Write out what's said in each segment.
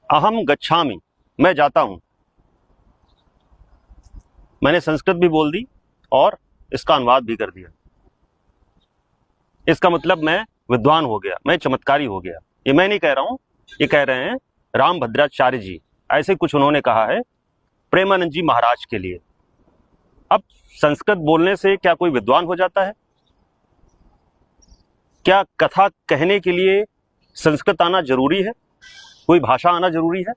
अहम गच्छामि, मैं जाता हूं। मैंने संस्कृत भी बोल दी और इसका अनुवाद भी कर दिया। इसका मतलब मैं विद्वान हो गया, मैं चमत्कारी हो गया। ये मैं नहीं कह रहा हूं, ये कह रहे हैं रामभद्राचार्य जी। ऐसे कुछ उन्होंने कहा है प्रेमानंद जी महाराज के लिए। अब संस्कृत बोलने से क्या कोई विद्वान हो जाता है? क्या कथा कहने के लिए संस्कृत आना जरूरी है? कोई भाषा आना जरूरी है?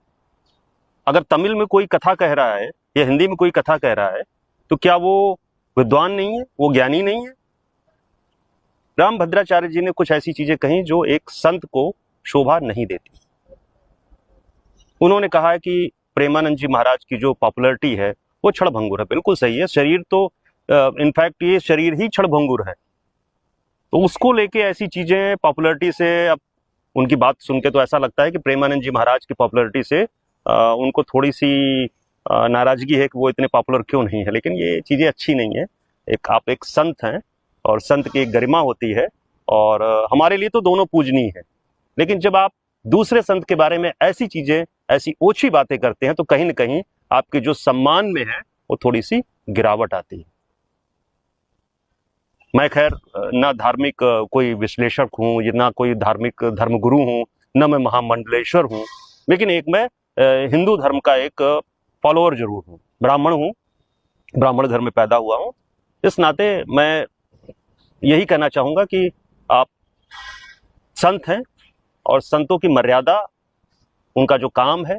अगर तमिल में कोई कथा कह रहा है या हिंदी में कोई कथा कह रहा है तो क्या वो विद्वान नहीं है, वो ज्ञानी नहीं है? रामभद्राचार्य जी ने कुछ ऐसी चीजें कही जो एक संत को शोभा नहीं देती। उन्होंने कहा है कि प्रेमानंद जी महाराज की जो पॉपुलैरिटी है वो क्षणभंगुर है। बिल्कुल सही है, शरीर तो इनफैक्ट ये शरीर ही क्षणभंगुर है, तो उसको लेके ऐसी चीजें पॉपुलैरिटी से, अब उनकी बात सुन के तो ऐसा लगता है कि प्रेमानंद जी महाराज की पॉपुलैरिटी से उनको थोड़ी सी नाराजगी है कि वो इतने पॉपुलर क्यों नहीं है। लेकिन ये चीजें अच्छी नहीं है। आप एक संत हैं और संत की एक गरिमा होती है, और हमारे लिए तो दोनों पूजनीय है। लेकिन जब आप दूसरे संत के बारे में ऐसी चीजें, ऐसी ओछी बातें करते हैं तो कहीं ना कहीं आपके जो सम्मान में है वो थोड़ी सी गिरावट आती है। मैं खैर ना धार्मिक कोई विश्लेषक हूँ, ना कोई धार्मिक धर्मगुरु हूँ, न मैं महामंडलेश्वर हूँ, लेकिन एक मैं हिंदू धर्म का एक फॉलोअर जरूर हूँ। ब्राह्मण हूँ, ब्राह्मण घर में पैदा हुआ हूँ। इस नाते मैं यही कहना चाहूंगा कि आप संत हैं और संतों की मर्यादा, उनका जो काम है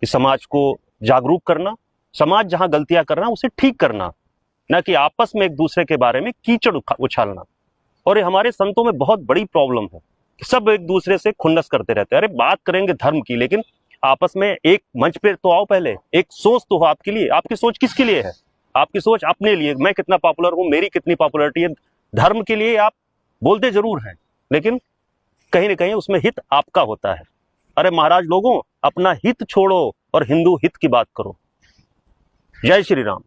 कि समाज को जागरूक करना, समाज जहां गलतियां कर रहा है उसे ठीक करना, न कि आपस में एक दूसरे के बारे में कीचड़ उछालना। और ये हमारे संतों में बहुत बड़ी प्रॉब्लम है कि सब एक दूसरे से खुन्नस करते रहते हैं। अरे बात करेंगे धर्म की, लेकिन आपस में एक मंच पे तो आओ, पहले एक सोच तो हो आपके लिए। आपकी सोच किसके लिए है? आपकी सोच अपने लिए, मैं कितना पॉपुलर हूं, मेरी कितनी पॉपुलरिटी है। धर्म के लिए आप बोलते जरूर हैं, लेकिन कहीं ना कहीं उसमें हित आपका होता है। अरे महाराज लोगों, अपना हित छोड़ो और हिंदू हित की बात करो। जय श्री राम।